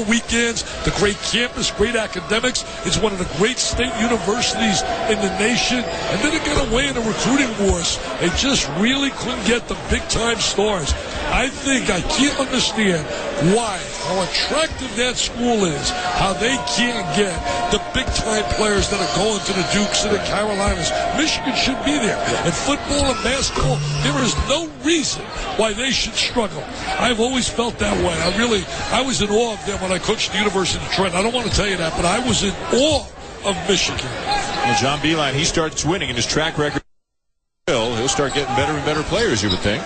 weekends, the great campus, great academics. It's one of the great state universities in the nation. And then it got away in the recruiting wars. They just really couldn't get the big-time stars. I can't understand how attractive that school is, how they can't get the big-time players that are going to the Dukes and the Carolinas. Michigan should be there. In football and basketball, there is no reason why they should struggle. I've always felt that way. I was in awe of them when I coached the University of Detroit. I don't want to tell you that, but I was in awe of Michigan. Well, John Beilein, he starts winning in his track record. He'll start getting better and better players, you would think.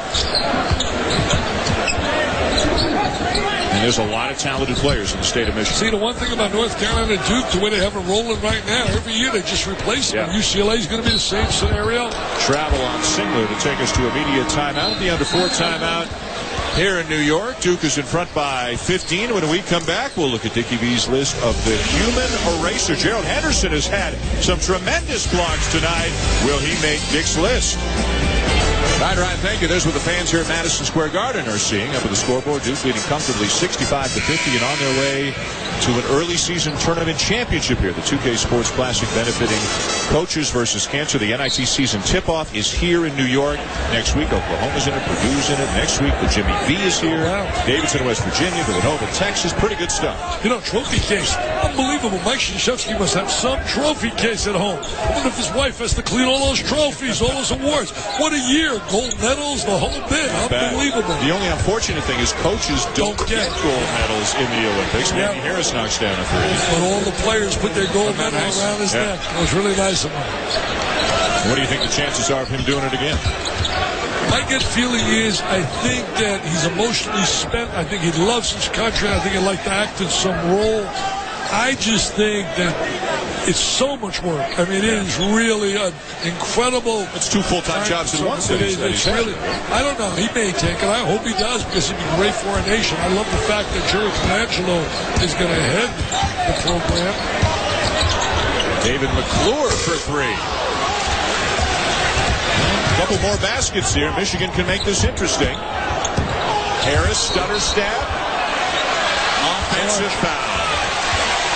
And there's a lot of talented players in the state of Michigan. See, the one thing about North Carolina and Duke, the way they have it rolling right now, every year they just replace them. UCLA is going to be the same scenario. Travel on Singler to take us to immediate timeout. The under 4 timeout here in New York. Duke is in front by 15. When we come back, we'll look at Dickie V's list of the human eraser. Gerald Henderson has had some tremendous blocks tonight. Will he make Dick's list? All right, Ryan, thank you. There's what the fans here at Madison Square Garden are seeing. Up at the scoreboard, Duke leading comfortably 65-50 and on their way to an early season tournament championship here. The 2K Sports Classic benefiting Coaches versus Cancer. The NIT season tip-off is here in New York. Next week, Oklahoma's in it, Purdue's in it. Next week, the Jimmy V is here. Wow. Davidson, West Virginia, Villanova, Texas. Pretty good stuff. You know, trophy case. Unbelievable. Mike Krzyzewski must have some trophy case at home. I wonder if his wife has to clean all those trophies, all those awards. What a year. Gold medals, the whole bit. Unbelievable. The only unfortunate thing is coaches don't get gold medals in the Olympics. Manny Harris knocks down a 3. But all the players put their gold medal around his neck. It was really nice of him. What do you think the chances are of him doing it again? My gut feeling is I think that he's emotionally spent. I think he loves his country. I think he'd like to act in some role. I just think that it's so much work. I mean, it is really an incredible... It's 2 full-time jobs in one city. It's really... I don't know. He may take it. I hope he does because it'd be great for our nation. I love the fact that Jerry Colangelo is going to head the program. David McClure for 3. A couple more baskets here. Michigan can make this interesting. Harris, stutter step. Offensive foul.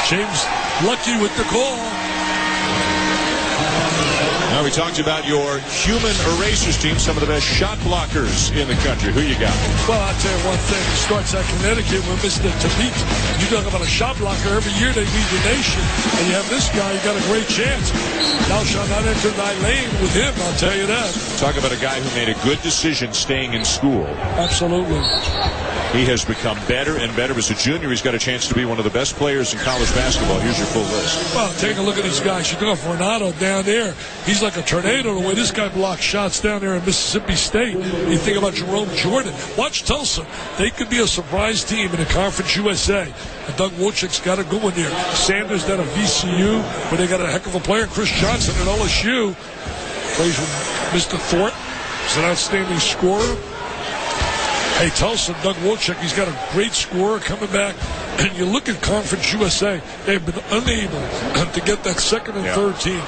James Lucky with the call. Now we talked about your human erasers team, some of the best shot blockers in the country. Who you got? Well, I'll tell you one thing. It starts at Connecticut with Mr. Tabit. You talk about a shot blocker. Every year they lead the nation. And you have this guy, you got a great chance. Thou shalt not enter thy lane with him, I'll tell you that. Talk about a guy who made a good decision staying in school. Absolutely. He has become better and better. As a junior, he's got a chance to be one of the best players in college basketball. Here's your full list. Well, take a look at these guys. You got Renato down there. He's like a tornado the way this guy blocks shots down there in Mississippi State. You think about Jerome Jordan. Watch Tulsa. They could be a surprise team in the Conference USA. And Doug Wolchuk's got a good one there. Sanders down at VCU, where they got a heck of a player. Chris Johnson at LSU. Plays with Mr. Thornton. He's an outstanding scorer. Hey, Tulsa, Doug Wolchuk, he's got a great scorer coming back. And you look at Conference USA, they've been unable to get that second and third team.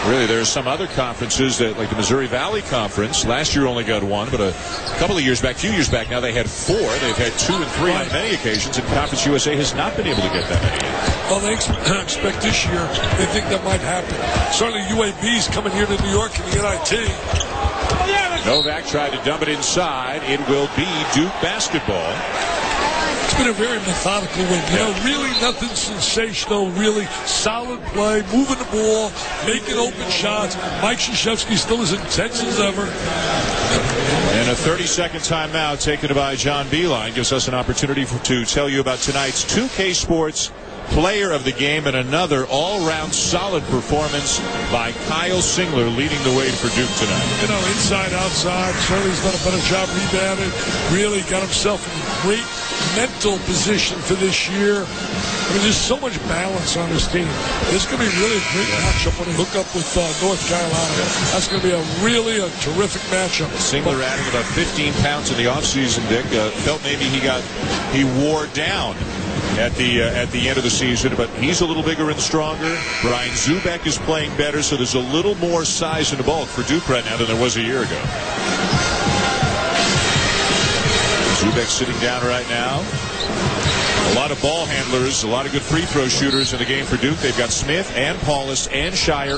Really, there are some other conferences that, like the Missouri Valley Conference, last year only got 1, but a couple of years back, few years back now, they had 4. They've had 2 and 3 on many occasions, and Conference USA has not been able to get that many. Well, they expect this year, they think that might happen. Certainly UAB's coming here to New York in the NIT. Novak tried to dump it inside. It will be Duke basketball. It's been a very methodical win. You know, really nothing sensational, really solid play, moving the ball, making open shots. Mike Krzyzewski still as intense as ever. And a 30-second timeout taken by John Beilein gives us an opportunity to tell you about tonight's 2K Sports Player of the Game and another all-round solid performance by Kyle Singler leading the way for Duke tonight. You know, inside, outside, certainly he's done a better job rebounding. Really got himself in a great mental position for this year. I mean, there's so much balance on this team. This is going to be really a great matchup when they hook up with North Carolina. That's going to be a terrific matchup. Singler adding about 15 pounds in the offseason, Dick. Felt maybe he wore down at the end of the season, but he's a little bigger and stronger. Brian Zubek is playing better, so there's a little more size and bulk for Duke right now than there was a year ago. Zubek sitting down right now. A lot of ball handlers, a lot of good free throw shooters in the game for Duke. They've got Smith and Paulus and Shire